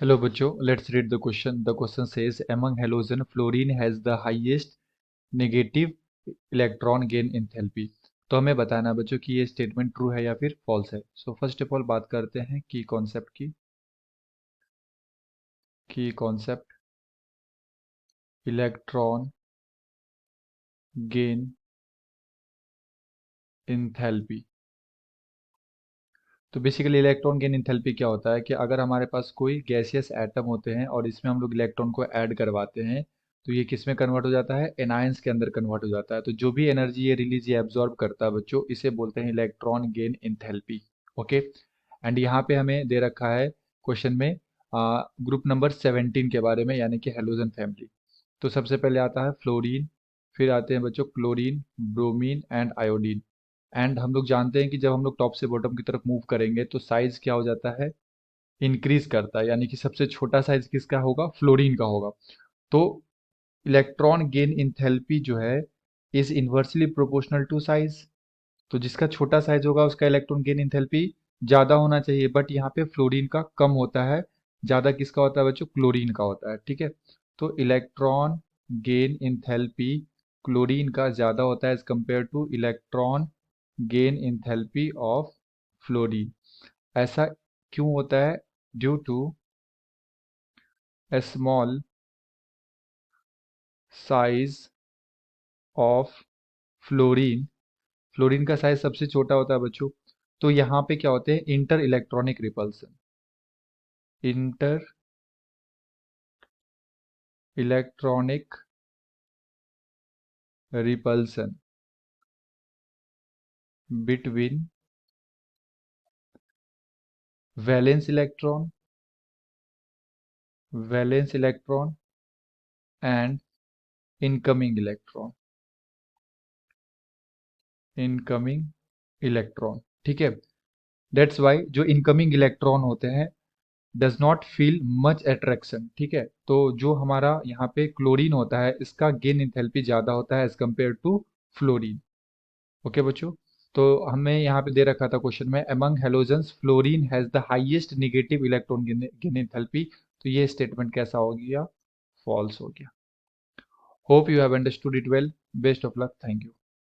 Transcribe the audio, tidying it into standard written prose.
Hello बच्चों, let's read the question. The question says among halogen, fluorine has the highest negative electron gain enthalpy. तो हमें बताना है बच्चों कि ये स्टेटमेंट ट्रू है या फिर फॉल्स है. सो फर्स्ट ऑफ ऑल बात करते हैं की कॉन्सेप्ट की कॉन्सेप्ट इलेक्ट्रॉन गेन इंथैल्पी. तो बेसिकली इलेक्ट्रॉन गेन इंथैल्पी क्या होता है कि अगर हमारे पास कोई गैसियस एटम होते हैं और इसमें हम लोग इलेक्ट्रॉन को ऐड करवाते हैं तो ये किस में कन्वर्ट हो जाता है, एनायंस के अंदर कन्वर्ट हो जाता है. तो जो भी एनर्जी ये रिलीज या एब्जॉर्ब करता है बच्चों, इसे बोलते हैं electron gain enthalpy. Okay. And यहाँ पे हमें दे रखा है क्वेश्चन में ग्रुप नंबर 17 के बारे में, यानी कि हेलोजन फैमिली. तो सबसे पहले आता है फ्लोरीन, फिर आते हैं बच्चों chlorine, bromine and iodine. And हम लोग जानते हैं कि जब हम लोग टॉप से बॉटम की तरफ मूव करेंगे तो साइज क्या हो जाता है, इंक्रीज करता है. यानी कि सबसे छोटा साइज किसका होगा, फ्लोरीन का होगा. तो इलेक्ट्रॉन गेन इंथैल्पी जो है is inversely proportional to size. तो जिसका छोटा साइज होगा उसका इलेक्ट्रॉन गेन इंथैल्पी ज्यादा होना चाहिए, बट यहाँ पे फ्लोरीन का कम होता है. ज्यादा किसका होता है बच्चों, क्लोरीन का होता है. ठीक है. तो इलेक्ट्रॉन गेन इंथैल्पी क्लोरीन का ज्यादा होता है as compare to electron gain enthalpy of fluorine. ऐसा क्यों होता है, due to a small size of fluorine. Fluorine का साइज सबसे छोटा होता है बच्चों. तो यहाँ पे क्या होते हैं, inter electronic repulsion. Inter electronic repulsion between valence electron and incoming electron. ठीक है. दैट्स वाई जो इनकमिंग इलेक्ट्रॉन होते हैं does not feel much attraction. ठीक है. तो जो हमारा यहाँ पे क्लोरीन होता है इसका गेन इंथैल्पी ज्यादा होता है as compare to fluorine. Okay बच्चों. तो हमें यहाँ पे दे रखा था क्वेश्चन में among halogens fluorine has the highest negative electron gain enthalpy. तो ये स्टेटमेंट कैसा हो गया, फॉल्स हो गया. Hope you have understood it well. Best of luck. Thank you.